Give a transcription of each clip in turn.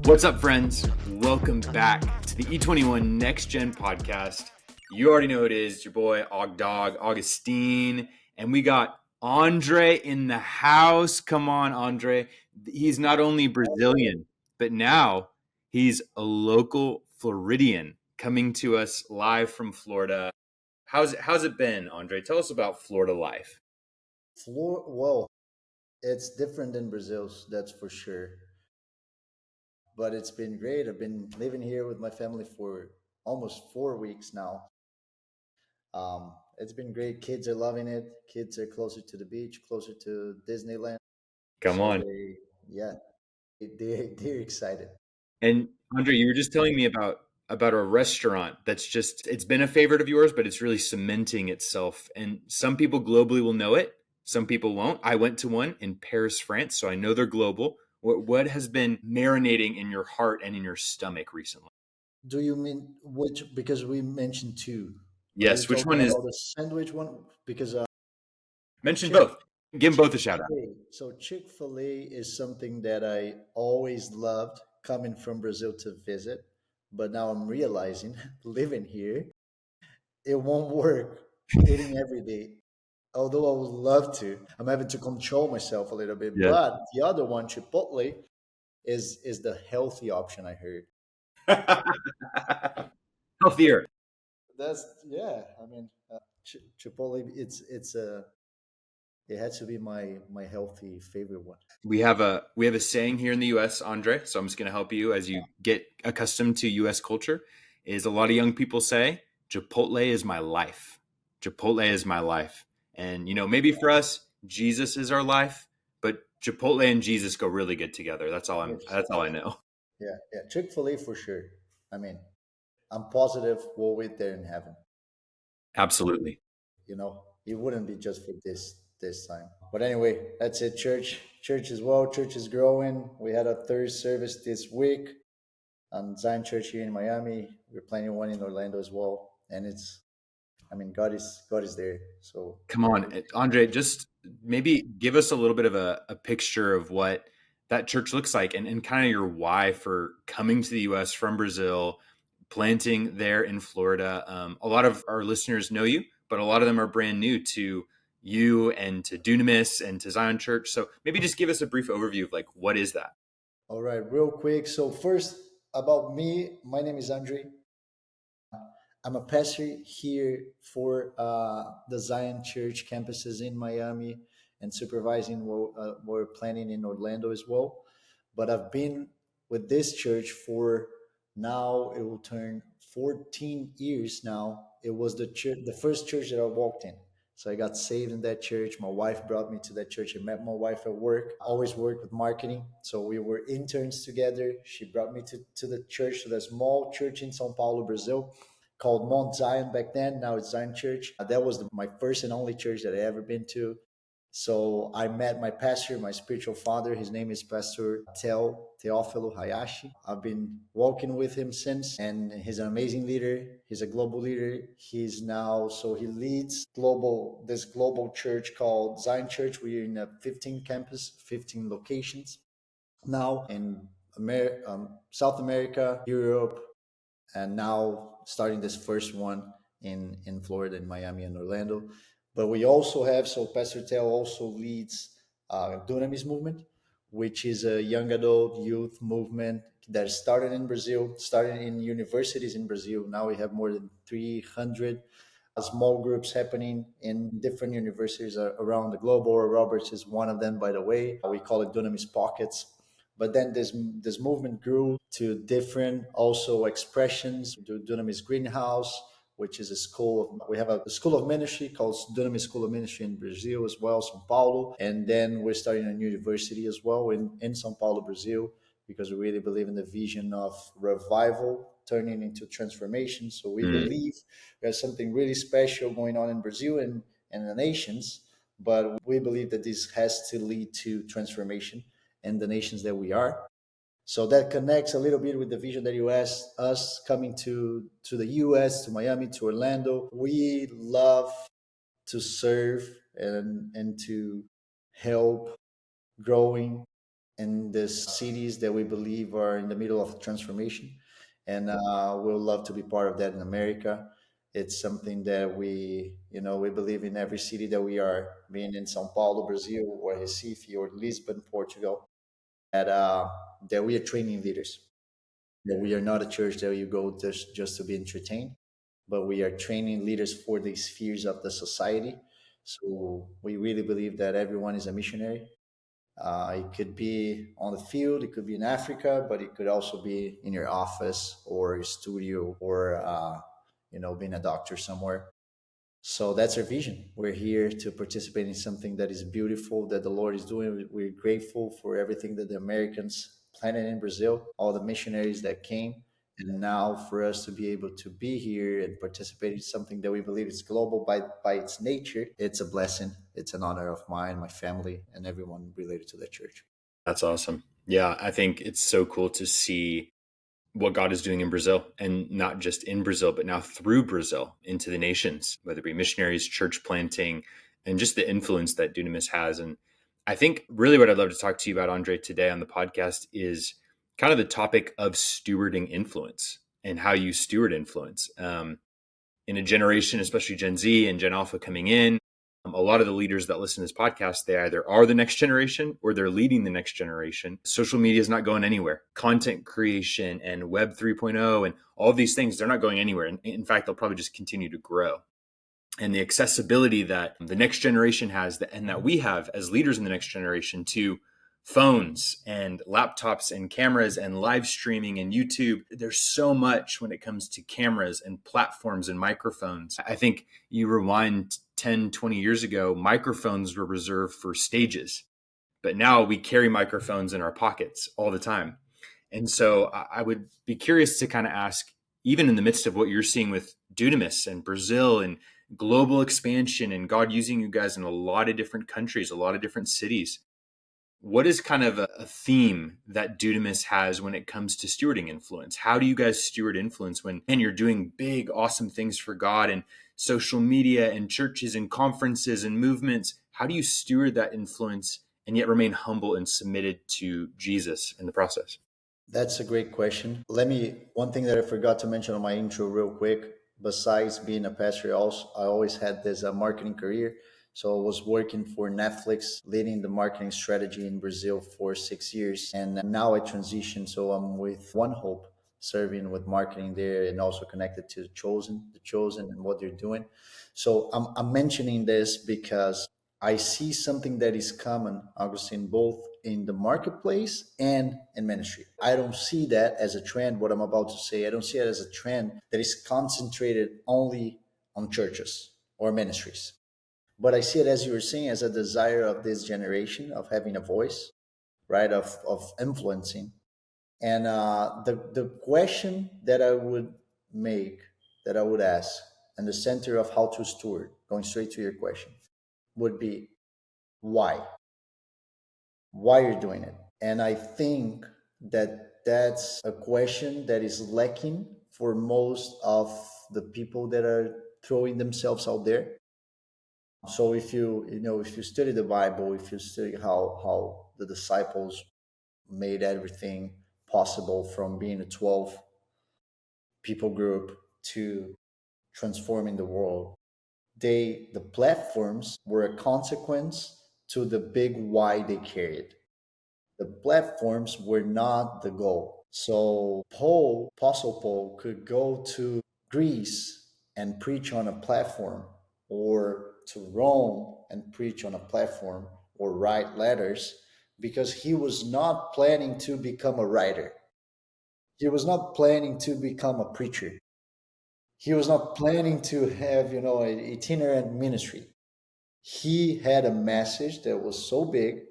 What's up, friends? Welcome back to the E21NextGen podcast. You already know who it is. It's your boy, Augustine. And we got Andre in the house. Come on, Andre. He's not only Brazilian, but now he's a local Floridian coming to us live from Florida. How's it been, Andre? Tell us about Florida life. Well, it's different than Brazil's, that's for sure. But it's been great. I've been living here with my family for almost 4 weeks now. It's been great. Kids are loving it. Kids are closer to the beach, closer to Disneyland. Come So on. yeah, they're excited. And Andre, you were just telling me about a restaurant that's just it's been a favorite of yours, but it's really cementing itself. And some people globally will know it, some people won't. I went to one in Paris, France, so I know they're global. What has been marinating in your heart and in your stomach recently? Do you mean which? Because we mentioned two. Are you Yes, which talking one is about the sandwich one? Because mention Chick both. Give them both a shout out. Chick-fil-A. So Chick-fil-A is something that I always loved coming from Brazil to visit, but now I'm realizing living here, it won't work eating every day. Although I would love to, I'm having to control myself a little bit. Yes. But the other one, Chipotle, is the healthy option. I heard. Healthier. That's yeah. I mean, Chipotle. It has to be my healthy favorite one. We have a saying here in the US, Andre, so I'm just going to help you as you get accustomed to US culture is a lot of young people say Chipotle is my life. Chipotle is my life. And maybe for us Jesus is our life, but Chipotle and Jesus go really good together. Yes. That's all I know. Yeah, yeah. Chick-fil-A for sure. I mean, I'm positive we'll wait there in heaven. Absolutely. It wouldn't be just for this time. But anyway, that's it. Church as well. Church is growing. We had a third service this week on Zion Church here in Miami. We're planning one in Orlando as well. And I mean, God is there. So Come on, Andre, just maybe give us a little bit of a picture of what that church looks like and kind of your why for coming to the US from Brazil, planting there in Florida. A lot of our listeners know you, but a lot of them are brand new to you and to Dunamis and to Zion Church. So maybe just give us a brief overview of like, what is that? all right, real quick. So first about me, my name is Andre. I'm a pastor here for the Zion Church campuses in Miami and supervising what we're planning in Orlando as well. But I've been with this church for now, it will turn 14 years now. It was the first church that I walked in. So I got saved in that church. My wife brought me to that church. I met my wife at work. I always worked with marketing. So we were interns together. She brought me to the church, to the small church in Sao Paulo, Brazil, called Mount Zion back then. Now it's Zion Church. That was my first and only church that I ever been to. So I met my pastor, my spiritual father. His name is Pastor Teófilo Hayashi. I've been walking with him since, and he's an amazing leader. He's a global leader. He leads this global church called Zion Church. We're in a 15 campus, 15 locations now in South America, Europe, and now starting this first one in Florida, in Miami and Orlando. But we also have, so Pastor Tel also leads Dunamis Movement, which is a young adult youth movement that started in Brazil, started in universities in Brazil. Now we have more than 300 small groups happening in different universities around the globe. Oral Roberts is one of them, by the way. We call it Dunamis Pockets. But then this movement grew to different also expressions. Dunamis Greenhouse, which is a school of, we have a school of ministry called Dunamis School of Ministry in Brazil as well, São Paulo. And then we're starting a new university as well in São Paulo, Brazil, because we really believe in the vision of revival turning into transformation. So we Mm. believe there's something really special going on in Brazil and the nations, but we believe that this has to lead to transformation in the nations that we are. So that connects a little bit with the vision that you asked us coming to the US, to Miami, to Orlando. We love to serve and to help growing in these cities that we believe are in the middle of transformation, and we'll love to be part of that in America. It's something that we believe in every city that we are, being in São Paulo, Brazil, or Recife, or Lisbon, Portugal, that we are training leaders. That we are not a church that you go just to be entertained, but we are training leaders for the spheres of the society. So we really believe that everyone is a missionary. It could be on the field, it could be in Africa, but it could also be in your office or your studio, or being a doctor somewhere. So that's our vision. We're here to participate in something that is beautiful that the Lord is doing. We're grateful for everything that the Americans planted in Brazil, all the missionaries that came. And now for us to be able to be here and participate in something that we believe is global by its nature, it's a blessing. It's an honor of mine, my family, and everyone related to the church. That's awesome. Yeah, I think it's so cool to see what God is doing in Brazil, and not just in Brazil, but now through Brazil into the nations, whether it be missionaries, church planting, and just the influence that Dunamis has. And I think really what I'd love to talk to you about, Andre, today on the podcast is kind of the topic of stewarding influence and how you steward influence. In a generation, especially Gen Z and Gen Alpha coming in, a lot of the leaders that listen to this podcast, they either are the next generation or they're leading the next generation. Social media is not going anywhere. Content creation and Web 3.0 and all of these things, they're not going anywhere. And in fact, they'll probably just continue to grow. And the accessibility that the next generation has, and that we have as leaders in the next generation, to phones and laptops and cameras and live streaming and YouTube. There's so much when it comes to cameras and platforms and microphones. I think you rewind 10, 20 years ago, microphones were reserved for stages, but now we carry microphones in our pockets all the time. And so I would be curious to kind of ask, even in the midst of what you're seeing with Dunamis and Brazil and global expansion and God using you guys in a lot of different countries, a lot of different cities, what is kind of a theme that Dunamis has when it comes to stewarding influence? How do you guys steward influence when and you're doing big, awesome things for God and social media and churches and conferences and movements? How do you steward that influence and yet remain humble and submitted to Jesus in the process? That's a great question. One thing that I forgot to mention on my intro real quick, besides being a pastor, I always had this marketing career. So I was working for Netflix, leading the marketing strategy in Brazil for 6 years. And now I transitioned. So I'm with OneHope, serving with marketing there, and also connected to the Chosen and what they're doing. So I'm mentioning this because I see something that is common, Augustine, both in the marketplace and in ministry. I don't see that as a trend, what I'm about to say. I don't see it as a trend that is concentrated only on churches or ministries. But I see it, as you were saying, as a desire of this generation of having a voice, right? Of influencing. And the question that I would make, that I would ask, and the center of how to steward, going straight to your question, would be why? Why you're doing it? And I think that that's a question that is lacking for most of the people that are throwing themselves out there. So if you study the Bible, if you study how the disciples made everything possible, from being a 12 people group to transforming the world, the platforms were a consequence to the big why they carried. The platforms were not the goal. So Apostle Paul, could go to Greece and preach on a platform, or to Rome and preach on a platform, or write letters, because he was not planning to become a writer. He was not planning to become a preacher. He was not planning to have, an itinerant ministry. He had a message that was so big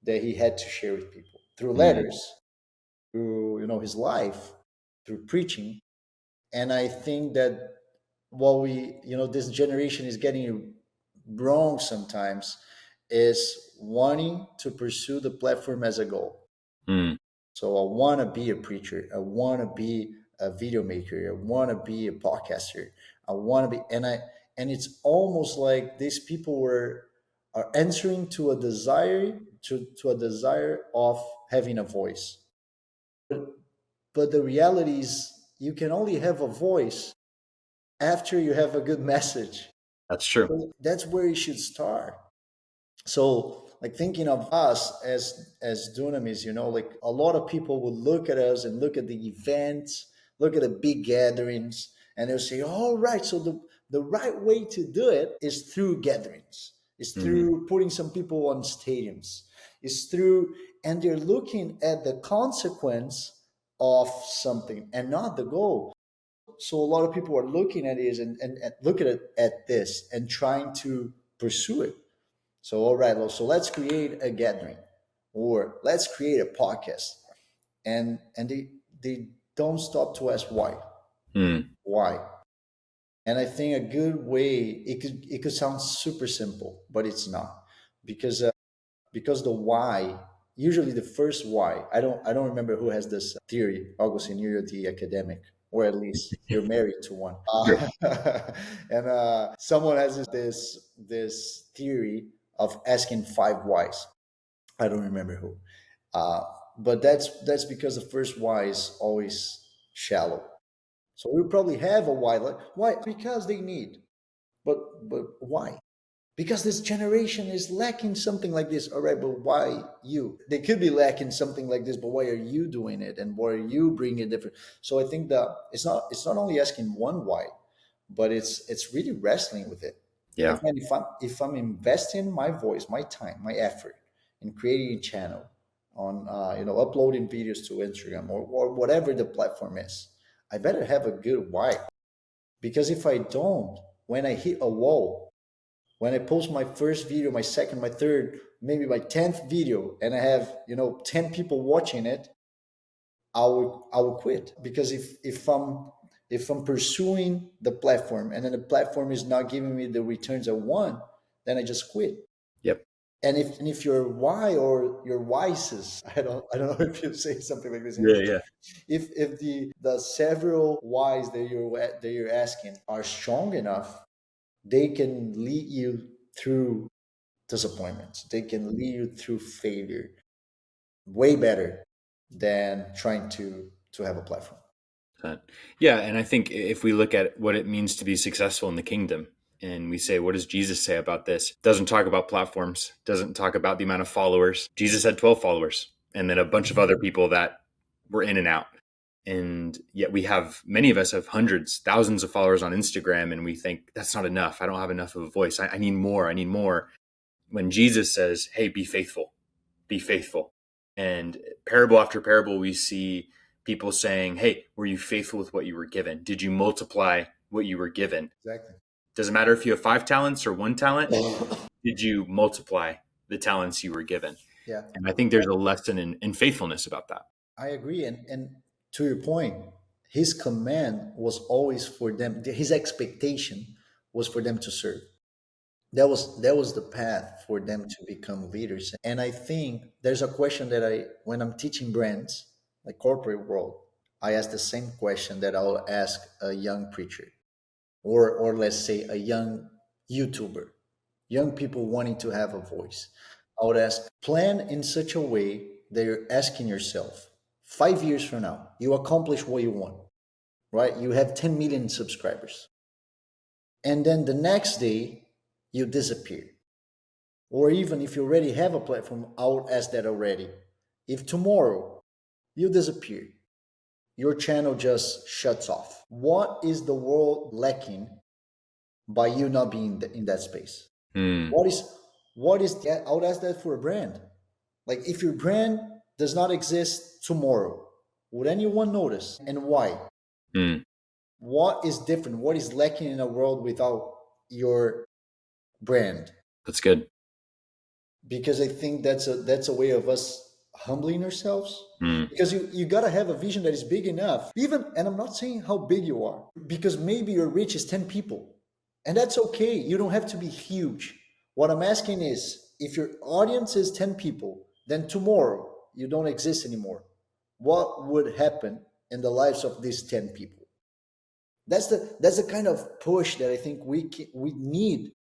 that he had to share with people through Mm, letters, through his life, through preaching. And I think that what this generation is getting wrong sometimes is wanting to pursue the platform as a goal. mm, So I want to be a preacher. I want to be a video maker. I want to be a podcaster. I want to be, and it's almost like these people were are answering to a desire to a desire of having a voice. But the reality is you can only have a voice after you have a good message. That's true. So that's where you should start. So like thinking of us as Dunamis, like a lot of people would look at us and look at the events, look at the big gatherings, and they'll say, all right, so the right way to do it is through gatherings, is Mhm. through putting some people on stadiums, is through, and they're looking at the consequence of something and not the goal. So a lot of people are looking at it and look at this and trying to pursue it. So, all right, well, so let's create a gathering or let's create a podcast. And they don't stop to ask why. Mm. Why? And I think a good way, it could sound super simple, but it's not. Because the why, usually the first why, I don't remember who has this theory. Augustine, you're the academic, or at least you're married to one. Sure. And someone has this theory of asking five whys. I don't remember who, uh, but that's because the first why is always shallow. So we probably have a why. Like, why? Because they need. But why? Because this generation is lacking something like this. All right, but why you? They could be lacking something like this, but why are you doing it? And why are you bringing different? So I think that it's not only asking one why, but it's really wrestling with it. Yeah. Like, man, if I'm investing my voice, my time, my effort in creating a channel, on uploading videos to Instagram or whatever the platform is, I better have a good why. Because if I don't, when I hit a wall, when I post my first video, my second, my third, maybe my 10th video, and I have 10 people watching it, I will quit. Because if I'm pursuing the platform and then the platform is not giving me the returns I want, then I just quit. Yep. And if your why or your why's, I don't know if you say something like this in Yeah. English. Yeah. If the several whys that you're asking are strong enough, they can lead you through disappointments. They can lead you through failure way better than trying to have a platform. Yeah, and I think if we look at what it means to be successful in the kingdom, and we say, what does Jesus say about this? Doesn't talk about platforms, doesn't talk about the amount of followers. Jesus had 12 followers, and then a bunch of other people that were in and out. And yet we have, many of us have hundreds, thousands of followers on Instagram, and we think that's not enough. I don't have enough of a voice. I need more. I need more. When Jesus says, hey, be faithful, be faithful. And parable after parable, we see people saying, hey, were you faithful with what you were given? Did you multiply what you were given? Exactly. Doesn't matter if you have 5 talents or 1 talent. Did you multiply the talents you were given? Yeah, And I think there's a lesson in faithfulness about that. I agree. And to your point, his command was always for them. His expectation was for them to serve. That was the path for them to become leaders. And I think there's a question that when I'm teaching brands, like corporate world, I ask the same question that I'll ask a young preacher, or let's say a young YouTuber, young people wanting to have a voice. I would ask, plan in such a way that you're asking yourself, 5 years from now, you accomplish what you want, right? You have 10 million subscribers. And then the next day, you disappear. Or even if you already have a platform, I would ask that already. If tomorrow you disappear, your channel just shuts off, what is the world lacking by you not being in that space? Mm, What is that? I would ask that for a brand. Like, if your brand does not exist tomorrow, would anyone notice, and why? mm, What is different? What is lacking in a world without your brand? that's good. Because I think that's a way of us humbling ourselves. Mm, Because you gotta have a vision that is big enough. Even, and I'm not saying how big you are, because maybe your reach is 10 people. And that's okay. You don't have to be huge. What I'm asking is, if your audience is 10 people, then tomorrow you don't exist anymore. What would happen in the lives of these 10 people? That's the kind of push that I think we need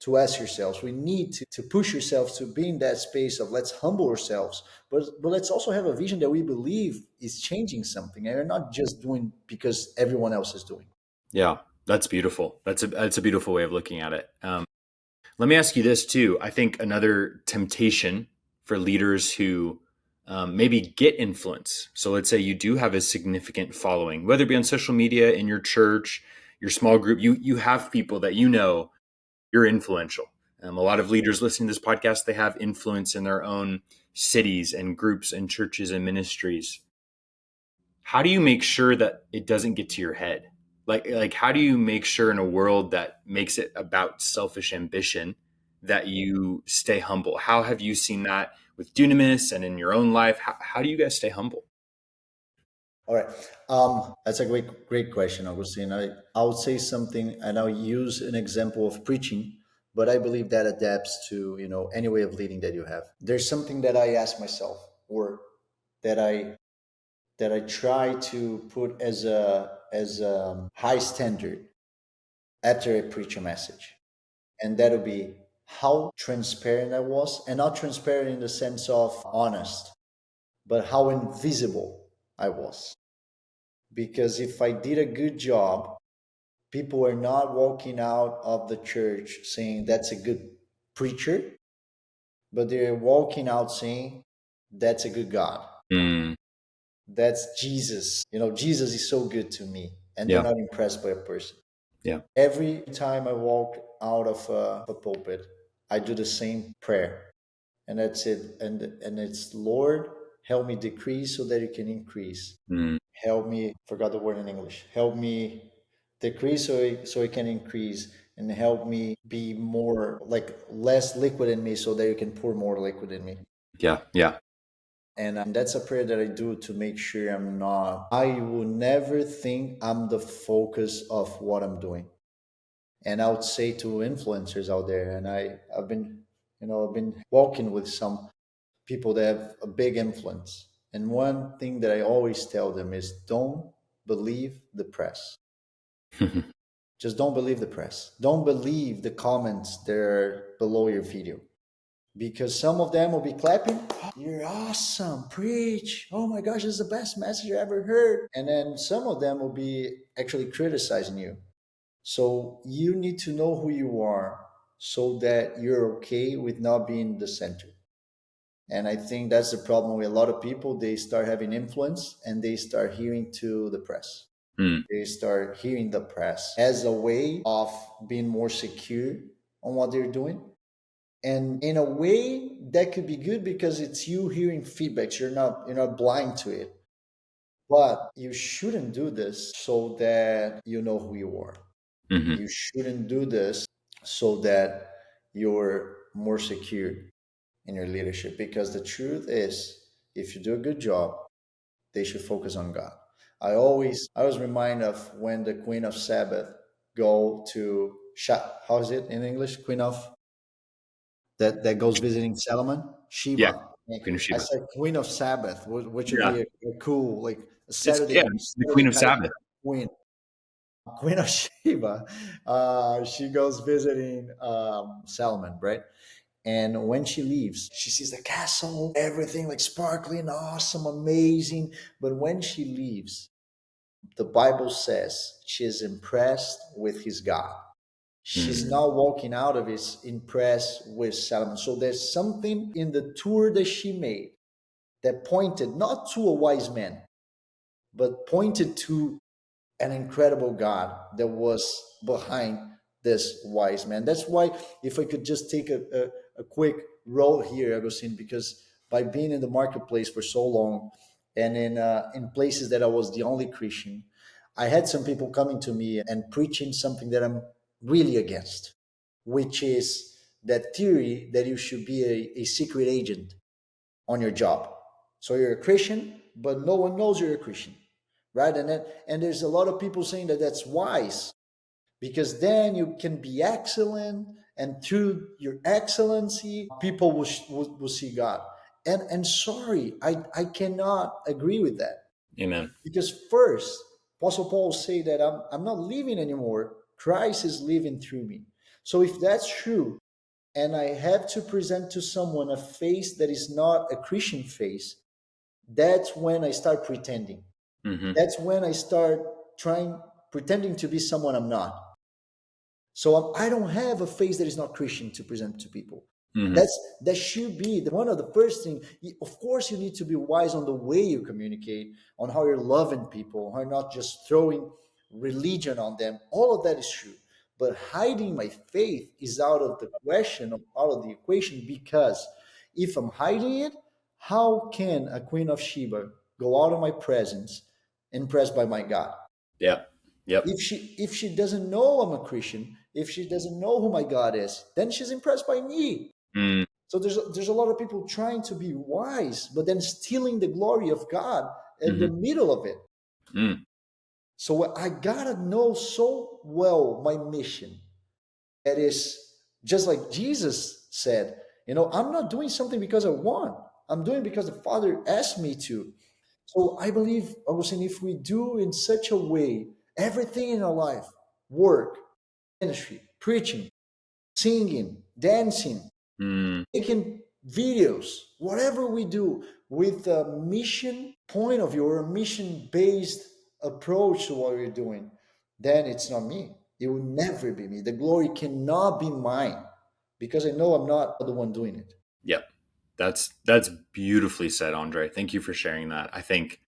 to ask yourselves. We need to push yourselves to be in that space of let's humble ourselves, but let's also have a vision that we believe is changing something, and we're not just doing because everyone else is doing. Yeah, that's beautiful. That's a beautiful way of looking at it. Let me ask you this too. I think another temptation for leaders who maybe get influence. So let's say you do have a significant following, whether it be on social media, in your church, your small group. You have people that you know you're influential. A lot of leaders listening to this podcast, they have influence in their own cities and groups and churches and ministries. How do you make sure that it doesn't get to your head? Like how do you make sure in a world that makes it about selfish ambition that you stay humble? How have you seen that with Dunamis and in your own life? How do you guys stay humble? All right. That's a great question, Augustine. I would say something, and I'll use an example of preaching, but I believe that adapts to, any way of leading that you have. There's something that I ask myself, or that I try to put as a high standard after I preach a message, and that'll be how transparent I was, and not transparent in the sense of honest, but how invisible I was. Because if I did a good job, people are not walking out of the church saying that's a good preacher, but they're walking out saying that's a good God. Mm, That's Jesus. Jesus is so good to me. And they're yeah, not impressed by a person. yeah. Every time I walk out of a pulpit, I do the same prayer. And that's it. And it's, Lord, help me decrease so that you can increase. Mm, Help me, forgot the word in English. Help me decrease so it can increase, and help me be more, like, less liquid in me so that you can pour more liquid in me. yeah, yeah. And that's a prayer that I do to make sure I will never think I'm the focus of what I'm doing. And I would say to influencers out there, and I've been walking with some people that have a big influence. And one thing that I always tell them is don't believe the press. Just don't believe the press. Don't believe the comments that are below your video. Because some of them will be clapping, "Oh, you're awesome, preach. Oh my gosh, this is the best message I ever heard." And then some of them will be actually criticizing you. So you need to know who you are so that you're okay with not being the center. And I think that's the problem with a lot of people. They start having influence and they start hearing to the press. Mm, They start hearing the press as a way of being more secure on what they're doing. And in a way that could be good because it's you hearing feedbacks. You're not blind to it. But you shouldn't do this so that you know who you are. hmm. You shouldn't do this so that you're more secure in your leadership, because the truth is, if you do a good job, they should focus on God. I was reminded of when the Queen of Sabbath go to how is it in English? Queen of that goes visiting Solomon, Yeah, Sheba. Queen of I Sheba. said Queen of Sabbath, which would Yeah, be a cool, like, a it's Saturday yeah, the Saturday Queen of kind of Sabbath. queen. Queen of Sheba. She goes visiting Solomon, right? And when she leaves, she sees the castle, everything like sparkling, awesome, amazing. But when she leaves, the Bible says she is impressed with his God. She's Mm, not walking out of it impressed with Solomon. So there's something in the tour that she made that pointed not to a wise man, but pointed to an incredible God that was behind this wise man. That's why, if I could just take a quick roll here, Agustin, because by being in the marketplace for so long, and in places that I was the only Christian, I had some people coming to me and preaching something that I'm really against, which is that theory that you should be a secret agent on your job. So you're a Christian, but no one knows you're a Christian, right? And there's a lot of people saying that that's wise, because then you can be excellent, and through your excellency, people will see God. And sorry, I cannot agree with that, amen. because first, Apostle Paul say that I'm not living anymore. Christ is living through me. So if that's true, and I have to present to someone a face that is not a Christian face, that's when I start pretending. Mm-hmm. That's when I start trying, pretending to be someone I'm not. So I don't have a face that is not Christian to present to people. Mm-hmm. That should be one of the first things. Of course, you need to be wise on the way you communicate, on how you're loving people, how you're not just throwing religion on them. All of that is true. But hiding my faith is out of the question, out of the equation, because if I'm hiding it, how can a Queen of Sheba go out of my presence impressed by my God? Yep. Yep. If she doesn't know I'm a Christian, if she doesn't know who my God is, then she's impressed by me. Mm. So there's a lot of people trying to be wise, but then stealing the glory of God in the Mm-hmm. middle of it. Mm. So I gotta know so well my mission. That is just like Jesus said, I'm not doing something because I want. I'm doing because the Father asked me to. So I believe, Augustine, if we do in such a way, everything in our life, work, ministry, preaching, singing, dancing, Mm. making videos, whatever we do with a mission point of view or a mission based approach to what we're doing, then it's not me. It will never be me. The glory cannot be mine because I know I'm not the one doing it. Yep. That's beautifully said, Andre. Thank you for sharing that. I think,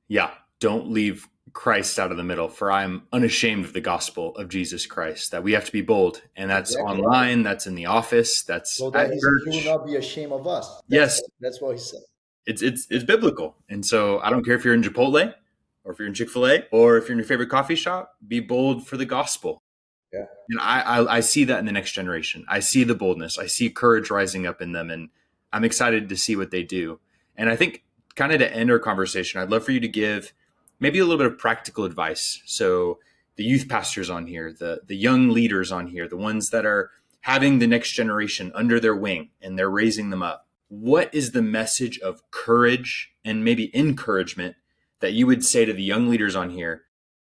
yeah, don't leave Christ out of the middle, for I'm unashamed of the gospel of Jesus Christ. That we have to be bold, and that's Exactly. online, that's in the office, that's So at that he will church. not be ashamed of us. Yes, That's what he said. it's biblical. And so I don't care if you're in Chipotle or if you're in Chick-fil-A or if you're in your favorite coffee shop, be bold for the gospel. Yeah. And I see that in the next generation. I see the boldness. I see courage rising up in them, and I'm excited to see what they do. And I think, kind of to end our conversation, I'd love for you to give maybe a little bit of practical advice. So the youth pastors on here, the young leaders on here, the ones that are having the next generation under their wing and they're raising them up. What is the message of courage and maybe encouragement that you would say to the young leaders on here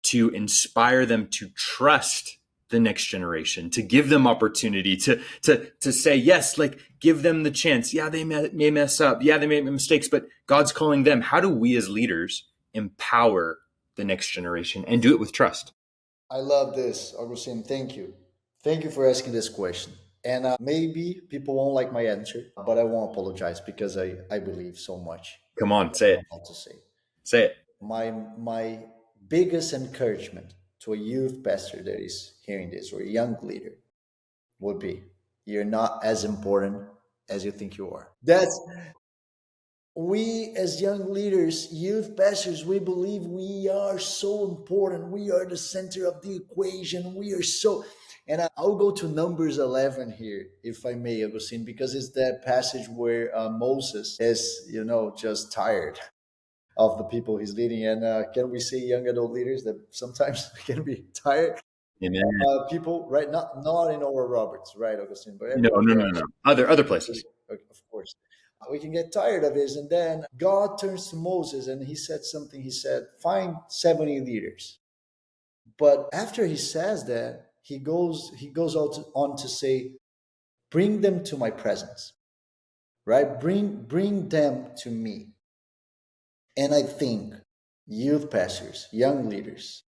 to inspire them to trust the next generation, to give them opportunity, to say yes, like give them the chance. Yeah, they may mess up. Yeah, they may make mistakes, but God's calling them. How do we as leaders empower the next generation and do it with trust? I love this, Augustine. Thank you. Thank you for asking this question. And maybe people won't like my answer, but I won't apologize because I believe so much Come on, what say I'm it. about to say. Say it. My biggest encouragement to a youth pastor that is hearing this or a young leader would be you're not as important as you think you are. That's we as young leaders, youth pastors, we believe we are so important. We are the center of the equation. We are so, and I'll go to Numbers 11 here, if I may, Augustine, because it's that passage where Moses is, just tired of the people he's leading. And can we say young adult leaders that sometimes can be tired? Amen. People, right? Not in Oral Roberts, right, Augustine, but No, no, everywhere no, no, else. no. Other places. Of course. We can get tired of this. And then God turns to Moses and he said something. He said, find 70 leaders. But after he says that, he goes on to say, bring them to my presence, right? Bring them to me. And I think youth pastors, young leaders,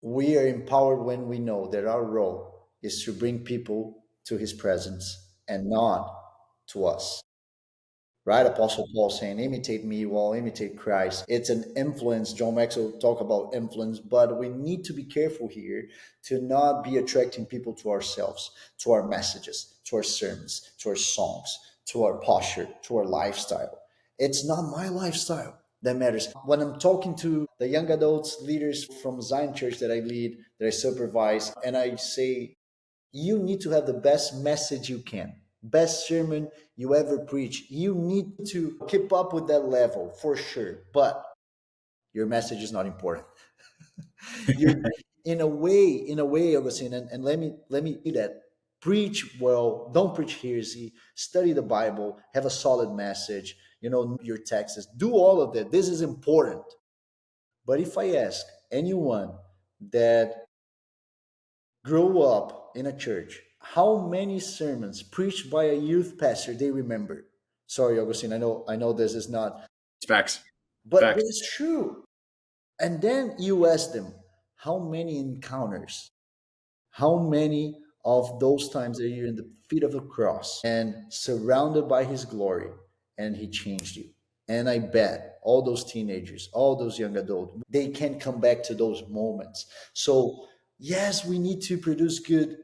we are empowered when we know that our role is to bring people to his presence and not to us. Right? Apostle Paul saying, imitate me while imitate Christ. It's an influence. John Maxwell talk about influence, but we need to be careful here to not be attracting people to ourselves, to our messages, to our sermons, to our songs, to our posture, to our lifestyle. It's not my lifestyle that matters. When I'm talking to the young adults, leaders from Zion Church that I lead, that I supervise, and I say, you need to have the best message you can, best sermon you ever preach. You need to keep up with that level for sure, but your message is not important. You, in a way, Augustine, and let me do that. Preach well, don't preach heresy, study the Bible, have a solid message, your texts, do all of that. This is important. But if I ask anyone that grew up in a church, how many sermons preached by a youth pastor they remember? Sorry, Augustine, I know this is not, It's facts. but Facts. it's true. And then you ask them, how many encounters, how many of those times that you're in the feet of the cross and surrounded by his glory and he changed you? And I bet all those teenagers, all those young adults, they can come back to those moments. So, yes, we need to produce good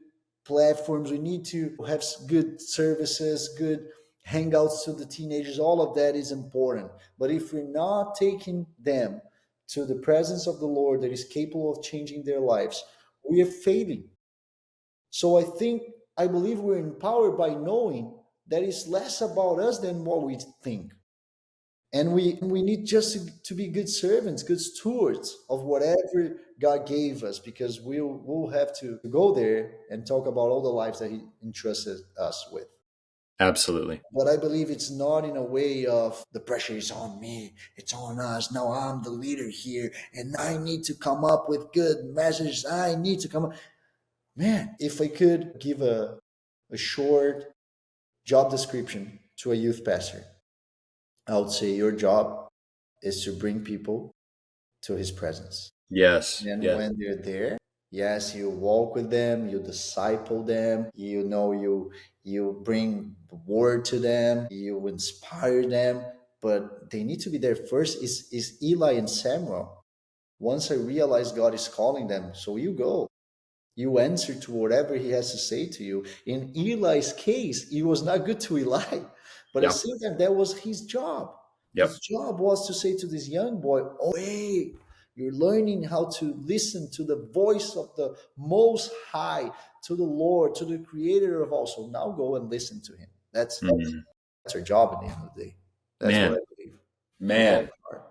platforms. We need to have good services, good hangouts to the teenagers. All of that is important. But if we're not taking them to the presence of the Lord that is capable of changing their lives, we are failing. So I believe we're empowered by knowing that it's less about us than what we think. And we need just to be good servants, good stewards of whatever God gave us, because we'll have to go there and talk about all the lives that He entrusted us with. Absolutely. But I believe it's not in a way of the pressure is on me, it's on us. Now I'm the leader here, and I need to come up with good messages. I need to come up. Man, if I could give a short job description to a youth pastor, I would say your job is to bring people to his presence. Yes. And Yes. when they're there, yes, you walk with them, you disciple them, you bring the word to them, you inspire them, but they need to be there first. Is Eli and Samuel. Once I realized God is calling them, so you go. You answer to whatever he has to say to you. In Eli's case, it was not good to Eli, but at the Yep. same time, that was his job. Yep. His job was to say to this young boy, oh, hey, you're learning how to listen to the voice of the Most High, to the Lord, to the Creator of all. So now go and listen to him. Mhm. That's our job at the end of the day. That's what Man, I believe. We all man, are.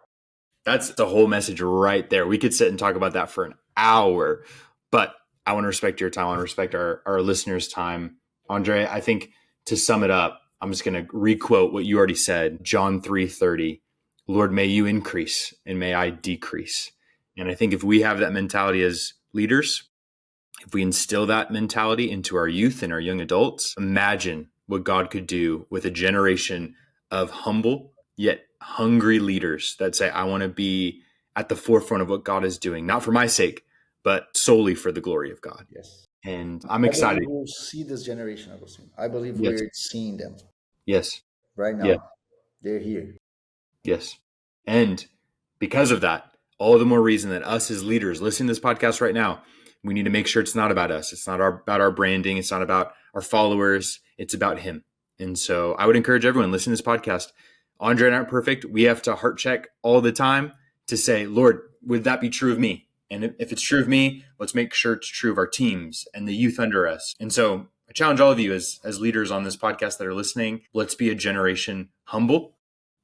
that's the whole message right there. We could sit and talk about that for an hour, but I want to respect your time. I want to respect our listeners' time. Andre, I think to sum it up, I'm just going to requote what you already said, John 3:30. Lord, may you increase and may I decrease. And I think if we have that mentality as leaders, if we instill that mentality into our youth and our young adults, imagine what God could do with a generation of humble yet hungry leaders that say, I want to be at the forefront of what God is doing, not for my sake, but solely for the glory of God. Yes. And I'm I believe excited. we'll see this generation, Agustin. I believe Yes, we're seeing them yes, right yes, now. They're here. yes. And because of that, all the more reason that us as leaders listening to this podcast right now, we need to make sure it's not about us. It's not about our branding. It's not about our followers. It's about Him. And so I would encourage everyone listening to this podcast. Andre and I aren't perfect. We have to heart check all the time to say, Lord, would that be true of me? And if it's true of me, let's make sure it's true of our teams and the youth under us. And so I challenge all of you as leaders on this podcast that are listening, let's be a generation humble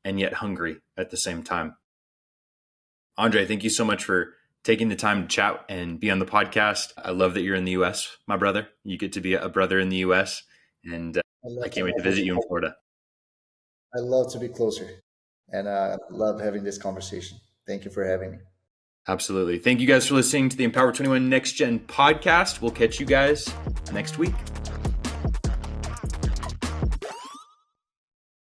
and yet hungry at the same time. Andre, thank you so much for taking the time to chat and be on the podcast. I love that you're in the U.S., my brother. You get to be a brother in the U.S., and I can't wait to visit you in Florida. I love to be closer, and I love having this conversation. Thank you for having me. Absolutely. Thank you guys for listening to the Empower 21 Next Gen podcast. We'll catch you guys next week.